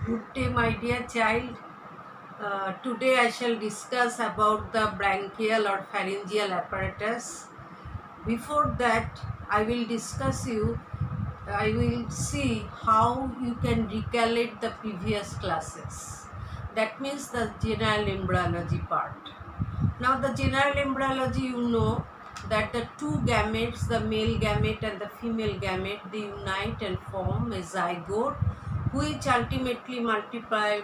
Good day, my dear child. Today I shall discuss about the branchial or pharyngeal apparatus. Before that, I will see how you can recollect the previous classes. That means the general embryology part. Now, the general embryology, you know that the two gametes, the male gamete and the female gamete, they unite and form a zygote, which ultimately multiply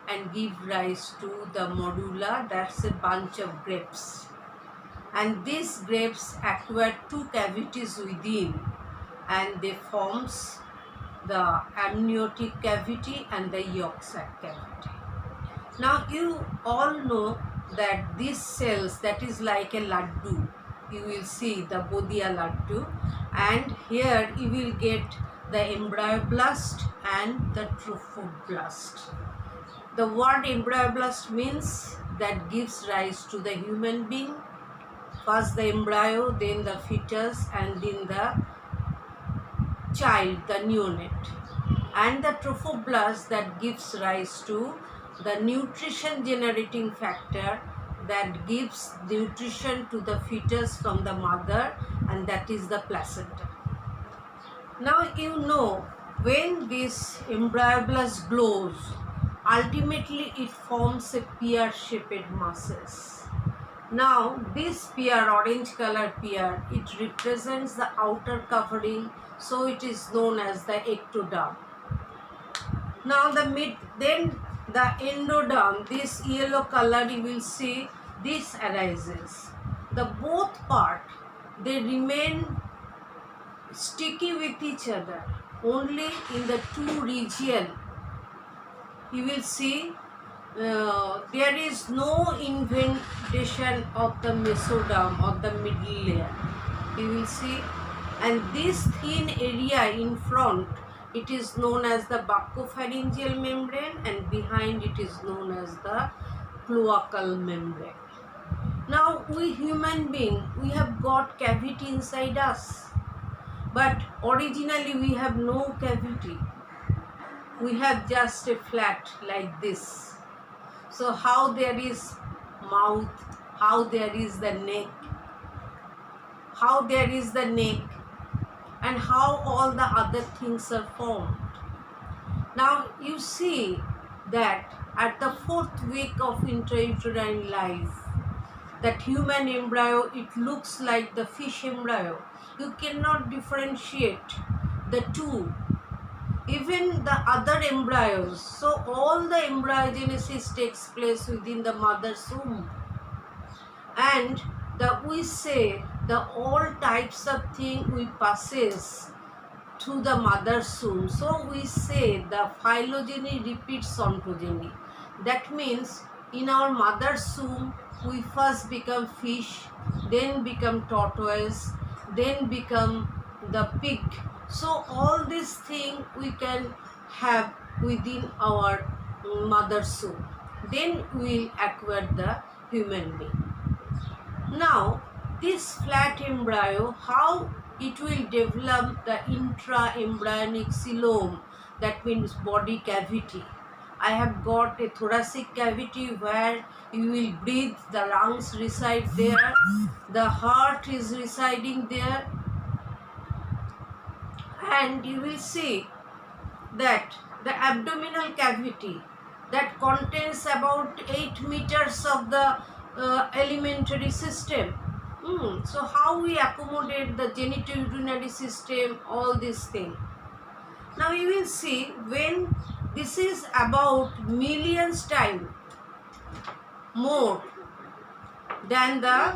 and give rise to the modula. That's a bunch of grapes. And these grapes acquire two cavities within, and they forms the amniotic cavity and the yolk sac cavity. Now you all know that these cells, that is like a laddu, you will see the bodia laddu, and here you will get the embryoblast and the trophoblast. The word embryoblast means that gives rise to the human being. First the embryo, then the fetus, and then the child, the neonate. And the trophoblast that gives rise to the nutrition generating factor that gives nutrition to the fetus from the mother, and that is the placenta. Now you know, when this embryoblast grows, ultimately it forms a pear-shaped masses. Now this pear, orange color pear, it represents the outer covering, so it is known as the ectoderm. Now then the endoderm, this yellow color, you will see this arises. The both part, they remain sticky with each other only in the two region. You will see there is no indentation of the mesoderm or the middle layer. You will see, and this thin area in front, it is known as the buccopharyngeal membrane, and behind it is known as the cloacal membrane. Now we human being, we have got cavity inside us, but originally we have no cavity. We have just a flat like this. So how there is mouth, how there is the neck, and how all the other things are formed. Now you see that at the 4th week of intrauterine life, that human embryo, it looks like the fish embryo. You cannot differentiate the two. Even the other embryos, so all the embryogenesis takes place within the mother's womb. And we say the all types of thing we passes through the mother's womb. So we say the phylogeny repeats ontogeny. That means in our mother's womb we first become fish, then become tortoise, then become the pig. So all these things we can have within our mother's womb. Then we will acquire the human being. Now this flat embryo, how it will develop the intra-embryonic coelom, that means body cavity. I have got a thoracic cavity where you will breathe, the lungs reside there, the heart is residing there, and you will see that the abdominal cavity that contains about 8 meters of the alimentary system. So how we accommodate the genitourinary system, all these things. Now you will see, when this is about millions times more than the,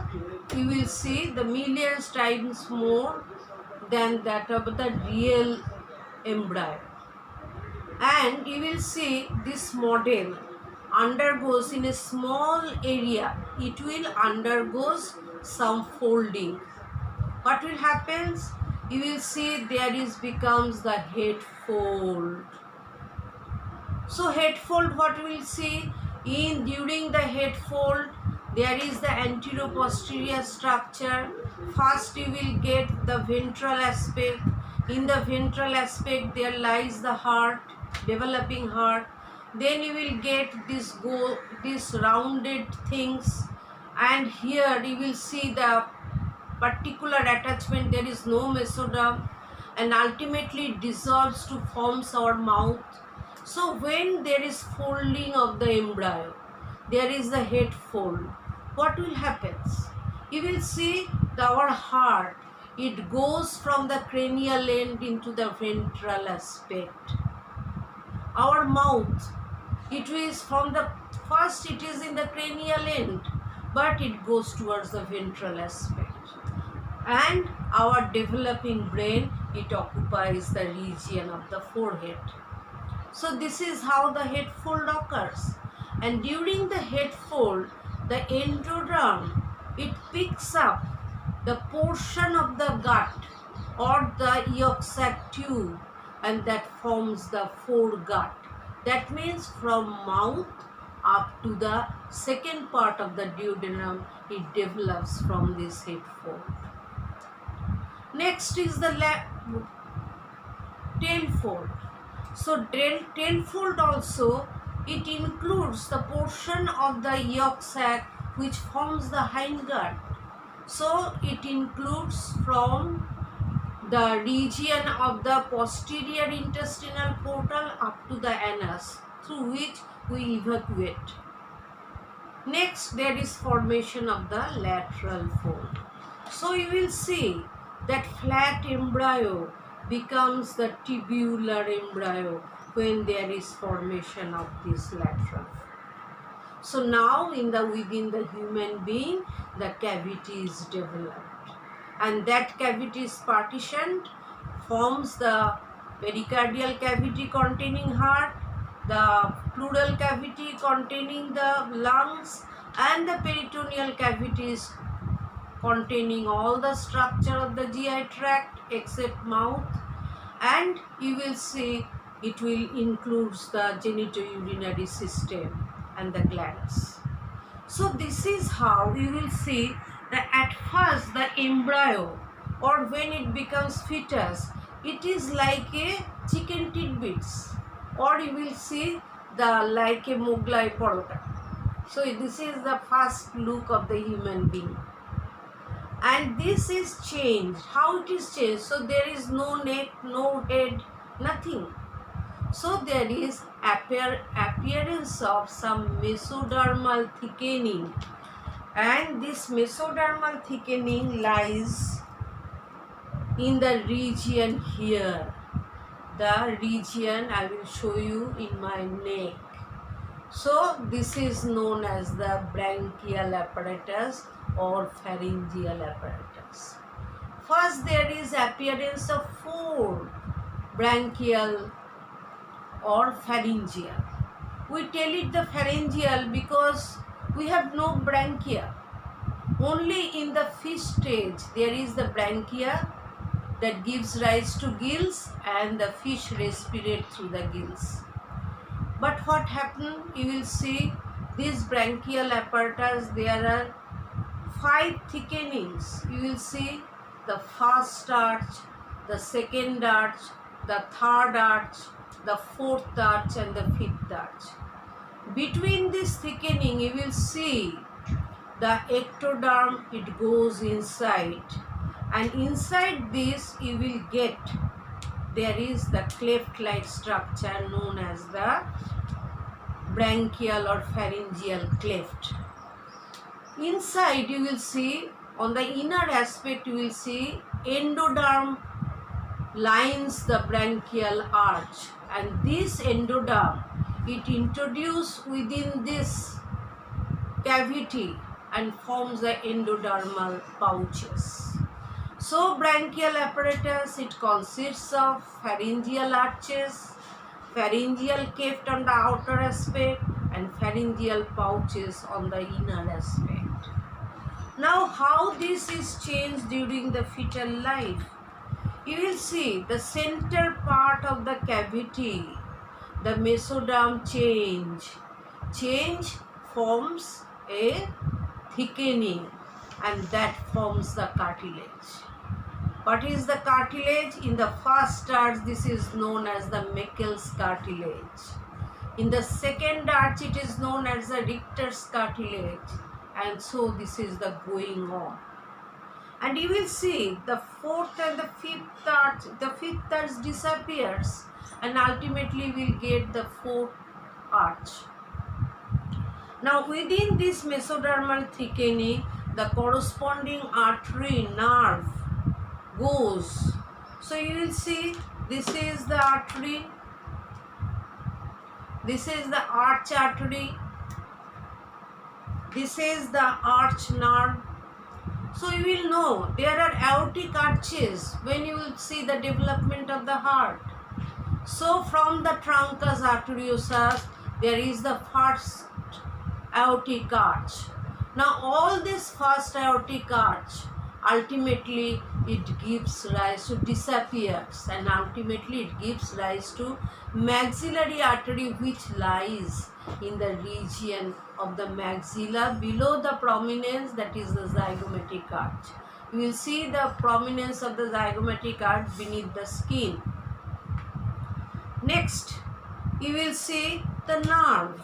you will see the millions times more than that of the real embryo. And you will see this model undergoes in a small area, it will undergoes some folding. What will happen? You will see there is becomes the head fold. So head fold, what we will see in during the head fold, there is the anterior-posterior structure. First you will get the ventral aspect. In the ventral aspect there lies the heart. developing heart. Then you will get this rounded things, and here you will see the particular attachment. There is no mesoderm, and ultimately it dissolves to forms our mouth. So when there is folding of the embryo, there is the head fold. What will happen? You will see our heart, it goes from the cranial end into the ventral aspect. Our mouth, it is from the first, it is in the cranial end, but it goes towards the ventral aspect. And our developing brain, it occupies the region of the forehead. So this is how the head fold occurs. And during the head fold, the endoderm, it picks up the portion of the gut or the yolk sac tube, and that forms the foregut. That means from mouth up to the second part of the duodenum, it develops from this head fold. Next is the tail fold. So tail fold also, it includes the portion of the yolk sac which forms the hindgut. So it includes from the region of the posterior intestinal portal up to the anus, through which we evacuate. Next, there is formation of the lateral fold. So you will see that flat embryo becomes the tubular embryo when there is formation of this lateral fold. So now within the human being, the cavity is developed, and that cavity is partitioned, forms the pericardial cavity containing heart, the pleural cavity containing the lungs, and the peritoneal cavities containing all the structure of the GI tract except mouth. And you will see it will includes the genitourinary system and the glands. So this is how you will see that at first the embryo, or when it becomes fetus, it is like a chicken tidbits, or you will see like a Mughlai parota. So this is the first look of the human being. And this is changed. How it is changed? So there is no neck, no head, nothing. So there is appearance of some mesodermal thickening, and this mesodermal thickening lies in the region here. The region I will show you in my neck. So this is known as the branchial apparatus or pharyngeal apparatus. First, there is appearance of 4 branchial or pharyngeal. We tell it the pharyngeal because we have no branchia. Only in the fish stage there is the branchia that gives rise to gills, and the fish respirate through the gills. But what happened? You will see this branchial apparatus, there are 5 thickenings. You will see the first arch, the second arch, the third arch, the fourth arch, and the fifth arch. Between this thickening, you will see the ectoderm, it goes inside, and inside this you will get, there is the cleft-like structure known as the branchial or pharyngeal cleft. Inside you will see, on the inner aspect you will see endoderm lines the branchial arch, and this endoderm, it introduces within this cavity and forms the endodermal pouches. So branchial apparatus, it consists of pharyngeal arches, pharyngeal cleft on the outer aspect, and pharyngeal pouches on the inner aspect. Now how this is changed during the fetal life? You will see the center part of the cavity, the mesoderm change forms a thickening, and that forms the cartilage. What is the cartilage? In the first arch, this is known as the Meckel's cartilage. In the second arch, it is known as the Richter's cartilage. And so this is the going on. And you will see the fourth and the fifth arch disappears, and ultimately we'll get the fourth arch. Now within this mesodermal thickening, the corresponding artery nerve goes. So you will see this is the artery, this is the arch artery, this is the arch nerve. So you will know there are aortic arches when you will see the development of the heart. So from the truncus arteriosus, there is the first aortic arch. Now all this first aortic arch, ultimately it gives rise to disappears, and ultimately it gives rise to maxillary artery, which lies in the region of the maxilla below the prominence, that is the zygomatic arch. You will see the prominence of the zygomatic arch beneath the skin. Next, you will see the nerve.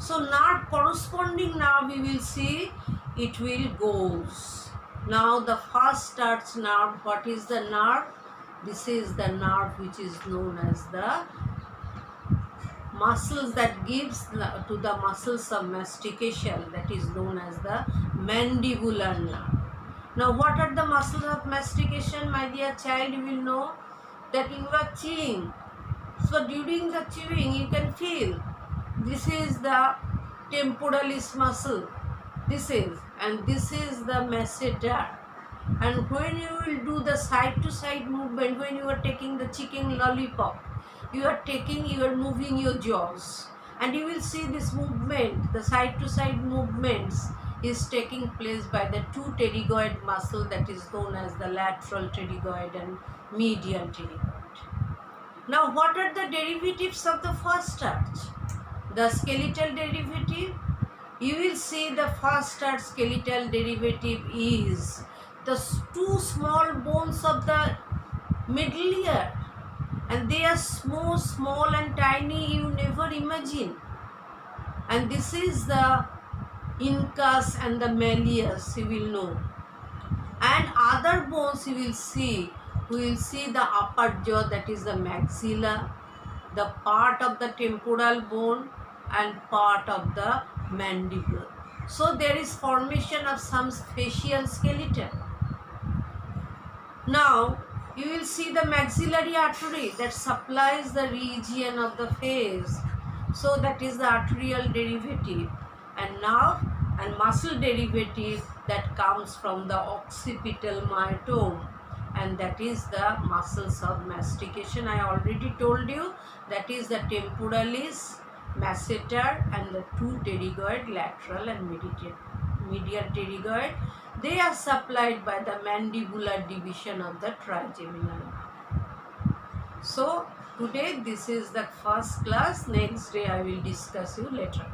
So nerve, corresponding nerve, you will see it will goes. Now the first arch nerve, what is the nerve? This is the nerve which is known as the muscles that gives to the muscles of mastication, that is known as the mandibular nerve. Now what are the muscles of mastication, my dear child? You will know that you are chewing. So during the chewing you can feel this is the temporalis muscle, this is, and this is the masseter. And when you will do the side to side movement, when you are taking the chicken lollipop, you are moving your jaws, and you will see this movement, the side to side movements is taking place by the two pterygoid muscle, that is known as the lateral pterygoid and medial pterygoid. Now what are the derivatives of the first arch? The skeletal derivative, you will see the first arch skeletal derivative is the two small bones of the middle ear, and they are small and tiny, you never imagine. And this is the incus and the malleus, you will know. And other bones you will see, we will see the upper jaw, that is the maxilla, the part of the temporal bone and part of the mandible. So there is formation of some facial skeleton. Now you will see the maxillary artery that supplies the region of the face. So that is the arterial derivative. And now muscle derivative that comes from the occipital myotome, and that is the muscles of mastication. I already told you that is the temporalis, masseter, and the two pterygoid, lateral and medial pterygoid. They are supplied by the mandibular division of the trigeminal nerve. So today this is the first class. Next day I will discuss you later.